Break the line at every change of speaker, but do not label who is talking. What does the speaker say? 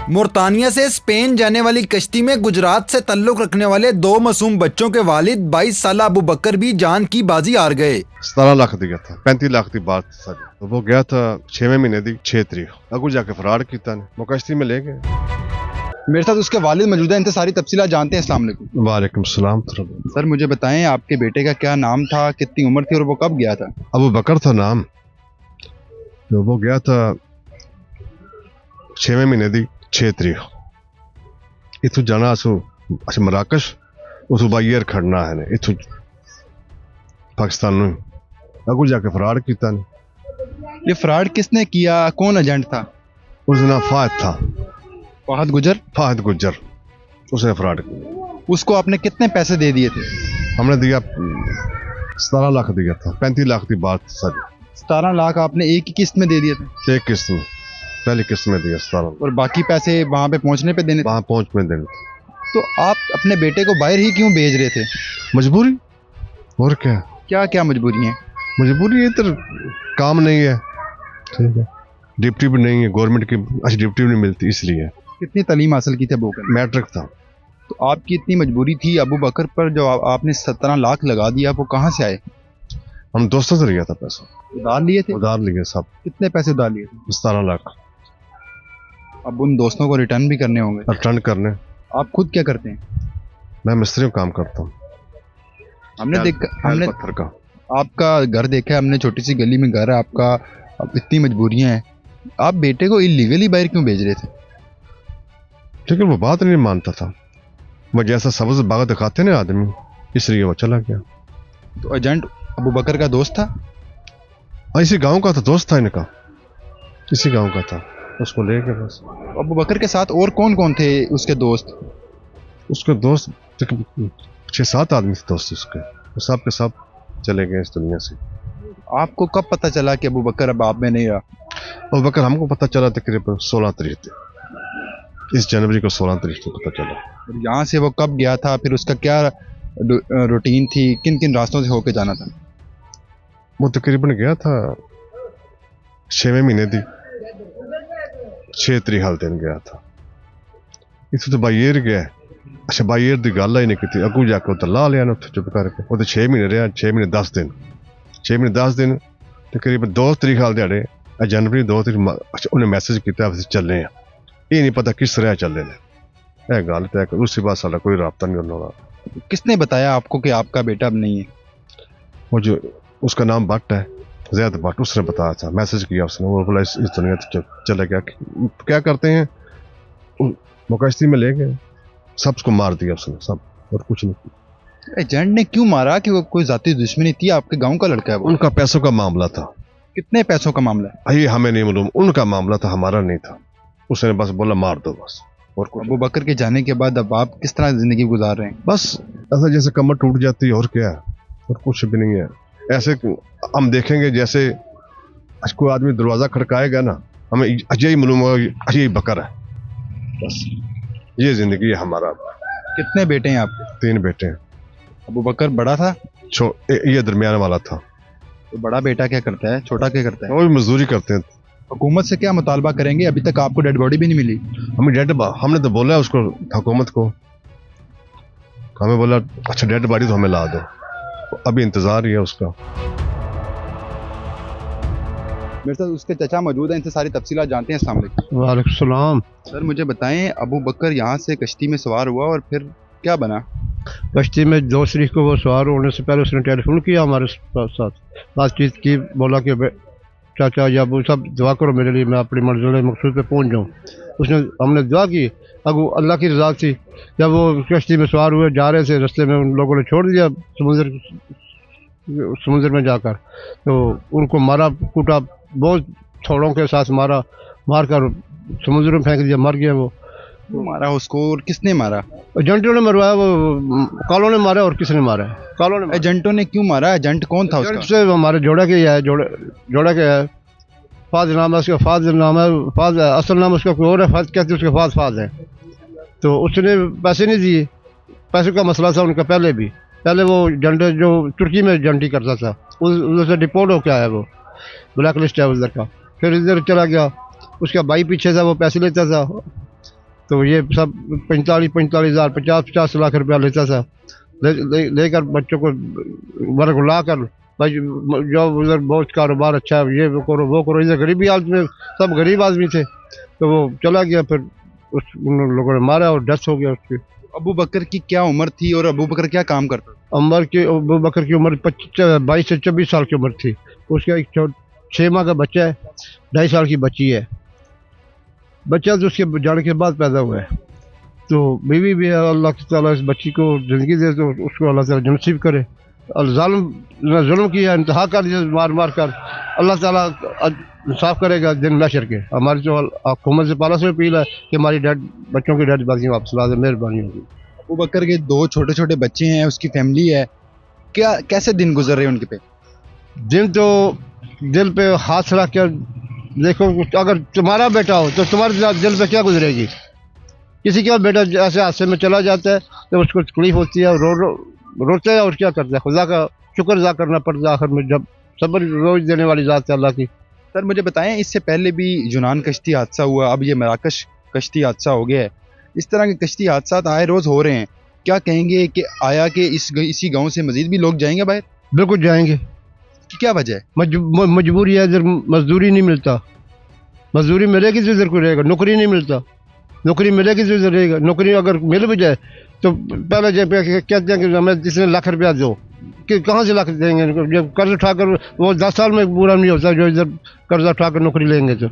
मोरतानिया से स्पेन जाने वाली कश्ती में गुजरात से ताल्लुक रखने वाले 2 मासूम बच्चों के वालिद 22 साल अबू बकर भी जान की बाजी हार गए।
17 लाख दिया था, 35 लाख की बात सारी। तो वो गया था 6वें महीने की 6 तारीख, अगू जाके फरार किया ने, वो कश्ती में ले गए।
मेरे साथ उसके वालिद मौजूद हैं, इनसे सारी तफसीलात जानते हैं। अस्सलाम वालेकुम।
वालेकुम सलाम।
सर मुझे बताएं, आपके बेटे का क्या नाम था, कितनी उम्र थी और वो कब गया था?
अबू बकर था नाम। तो वो गया था 6वें महीने की 6 तारीख, इथू जाना असो मराकश, उसू बाई एयर खड़ना है ने इथू पाकिस्तान में, अगू जाके फरार किया ने।
ये फ्रॉड किसने किया, कौन एजेंट था?
उसका नाम फाहद था,
फहद गुजर।
फाहद गुजर, उसने फ्रॉड किया।
उसको आपने कितने पैसे दे दिए थे?
हमने दिया 17 लाख दिया था, 35 लाख की बात सारी।
17 लाख आपने एक ही किस्त में दे दिए थे?
एक किस्त में, पहली किस्त में दिया 17,
और बाकी पैसे वहां पे पहुंचने पे देने थे?
वहाँ पहुँच में देने।
तो आप अपने बेटे को बाहर ही क्यों भेज रहे थे?
मजबूरी, और क्या
क्या क्या मजबूरी है?
मजबूरी है, इधर काम नहीं है, ठीक है, डिप्टी भी नहीं है, गवर्नमेंट की अच्छी डिप्टी भी नहीं मिलती, इसलिए।
कितनी तालीम हासिल की थी अबू बकर?
मैट्रिक था।
तो आपकी इतनी मजबूरी थी अबू बकर पर, जो आपने 17 लाख लगा दिया, वो कहाँ से आए?
हम दोस्तों से लिया था पैसा,
उधार लिए थे?
उधार लिए सब,
कितने पैसे उधार लिए थे?
17 लाख।
अब उन दोस्तों को रिटर्न भी करने होंगे।
रिटर्न करने।
आप खुद क्या करते हैं?
मैं मिस्त्री काम करता हूँ।
हमने
पत्थर का।
आपका घर देखा है हमने, छोटी सी गली में घर है आपका। अब इतनी मजबूरियां हैं, आप बेटे को इलीगली बाहर क्यों भेज रहे थे?
लेकिन वो बात नहीं मानता था, वो जैसा सबज बाग दिखाते ना आदमी, इसलिए वो चला गया।
तो एजेंट अबू बकर का दोस्त था?
इसी गांव का था, दोस्त था इनका, इसी गांव का था, उसको ले गए बस।
अबू बकर के साथ और कौन कौन थे उसके दोस्त?
उसके दोस्त 6-7 आदमी थे दोस्त उसके, वो सब के सब चले गए इस दुनिया से।
आपको कब पता चला कि अबू बकर अब आप में नहीं रहा?
अबू बकर हमको पता चला तकरीबन 16 तारीख थी, इस जनवरी को 16 तारीख को पता चला।
और यहाँ से वो कब गया था, फिर उसका क्या रूटीन थी, किन किन रास्तों से होके जाना था?
वो तकरीबन गया था 6वें महीने की 6 तारीख हाल दिन गया था। इस तो बाई एयर गया। अच्छा, बाई एयर की गल ही नहीं की, अगू जाके उतर ला लिया उत्थे चुप करके। वो तो 6 महीने रहा, 6 महीने 10 दिन, 6 महीने 10 दिन तकरीबन 2 तारीख हाल दिहाड़े जनवरी 2 तारीख। अच्छा, उन्हें मैसेज किया अस चले हैं, ये नहीं पता किस तरह चले ने, यह गल तय कर। उसके बाद साਡਾ कोई रबता नहीं होना।
किसने बताया आपको कि आपका बेटा अब नहीं है?
वो जो उसका नाम भट्ट है, ज़ैद भट्ट, उसने बताया था, मैसेज किया उसने, वो बोला इस दुनिया से चले गया। क्या करते हैं, वो कश्ती में ले गए, सबको मार दिया उसने, सब, और कुछ नहीं।
एजेंट ने क्यों मारा? कि वो कोई जाती दुश्मनी थी? आपके गांव का लड़का है वो?
उनका पैसों का मामला था।
कितने पैसों का मामला है?
ये हमें नहीं मालूम, उनका मामला था, हमारा नहीं था। उसने बस बोला मार दो बस, और कुछ।
अबू बकर के जाने के बाद अब आप किस तरह जिंदगी गुजार रहे हैं?
बस ऐसा जैसे कमर टूट जाती है, और क्या है, और कुछ भी नहीं है। ऐसे हम देखेंगे जैसे कोई आदमी दरवाजा खड़काएगा ना, हमें अजय ही मालूम होगा अजय बकर है, बस ये जिंदगी है हमारा।
कितने बेटे हैं आपके?
3 बेटे हैं।
अबू बकर बड़ा था?
ये दरमियान वाला था।
तो बड़ा बेटा क्या करता है, छोटा क्या करता है?
वो भी मजदूरी करते हैं।
हुकूमत से क्या मुतालबा करेंगे? अभी तक आपको डेड बॉडी भी नहीं मिली।
हमने तो बोला उसको, हुकूमत को, हमें बोला अच्छा डेड बॉडी तो हमें ला दो, अभी इंतजार ही है उसका।
मेरे साथ उसके चचा मौजूद हैं, इनसे सारी तफसीलात जानते हैं। अस्सलाम वालेकुम।
वालेकुम सलाम।
सर मुझे बताएं, अबू बकर यहाँ से कश्ती में सवार हुआ और फिर क्या बना?
कश्ती में 2 तारीख को वो सवार होने से पहले उसने टेलीफोन किया हमारे साथ, बातचीत की, बोला कि चाचा या अबू सब दुआ करो मेरे लिए, मैं अपनी मंजिल मकसूद पे पहुँच जाऊँ। उसने हमने दुआ की, अगू अल्लाह की रज़ा थी। जब वो कश्ती में सवार हुए, जा रहे थे, रास्ते में उन लोगों ने छोड़ दिया समुद्र में जाकर, तो उनको मारा कूटा, बहुत थोड़ों के साथ मारा, मार कर समुद्र में फेंक दिया, मर गया वो।
मारा उसको? और किसने मारा?
एजेंटों ने मरवाया, वो कालों ने मारा, और किसने मारा है? कालों ने।
एजेंटों ने क्यों मारा? एजेंट कौन था उसका?
से हमारे जोड़ा के है, जोड़ा के है, फाज नाम है उसका, फाज नाम है, फाज असल नाम उसका कोई और है, फाज कहते उसके फाज है। तो उसने पैसे नहीं दिए, पैसे का मसला था उनका पहले वो एजेंट जो तुर्की में एजेंटी करता था, उधर से डिपोर्ट हो के आया, वो ब्लैक लिस्ट है उधर का। फिर इधर चला गया, उसका भाई पीछे था, वो पैसे लेता था, तो ये सब 45,000 50 लाख रुपया लेता था। लेकर बच्चों को वर्ग कर भाई जो उधर बहुत कारोबार अच्छा है, ये करो वो करो। इधर गरीबी हालत में सब गरीब आदमी थे, तो वो चला गया। फिर उन लोगों ने मारा और डेथ हो गया उसकी।
अबू बकर की क्या उम्र थी और अबू बकर क्या काम करता था?
अबू बकर की उम्र 22 से 24 साल की उम्र थी। उसका एक 6 माह का बच्चा है, 2.5 साल की बच्ची है। बच्चा तो उसके जाने के बाद पैदा हुआ है। तो बीवी भी है, अल्लाह ताला इस बच्ची को ज़िंदगी दे तो उसको अल्लाह ताला नसीब करे। जुल्म किया, इंतहा कर दिया मार मार कर, अल्लाह ताला इंसाफ करेगा दिन महशर के। हमारी जो हुकूमत से पाला से अपील है कि हमारी बच्चों की डेड बाकी वापस ला दे, मेहरबानी होगी।
अबू बकर के 2 छोटे छोटे बच्चे हैं, उसकी फैमिली है, क्या कैसे दिन गुजर रहे हैं उनके पे?
दिन तो दिल पे हाथ रख कर देखो, अगर तुम्हारा बेटा हो तो तुम्हारे दिल पे क्या गुजरेगी। किसी का बेटा ऐसे हादसे में चला जाता है तो उसको तकलीफ होती है, रोते हैं और क्या करता है। खुदा का शुक्र अदा करना पड़ता है आखिर में, जब सब्र रोज देने वाली ज़ात है अल्लाह की।
सर मुझे बताएं, इससे पहले भी यूनान कश्ती हादसा हुआ, अब ये मराकश कश्ती हादसा हो गया है। इस तरह के कश्ती हादसा आए रोज़ हो रहे हैं, क्या कहेंगे कि आया कि इसी गांव से मजीद भी लोग जाएंगे बाहर?
बिल्कुल जाएंगे।
कि क्या वजह है?
मजबूरी है, इधर मजदूरी नहीं मिलता। मजदूरी मिलेगी तो इधर को रहेगा, नौकरी नहीं मिलता। नौकरी मिलेगी तो इधर रहेगा। नौकरी अगर मिल भी जाए तो पहले जब कहते हैं कि हमें जिसने लाख रुपया दो, कि कहाँ से लाख देंगे। जब कर्ज उठाकर वो 10 साल में पूरा नहीं होता जो इधर कर्ज उठाकर नौकरी लेंगे तो।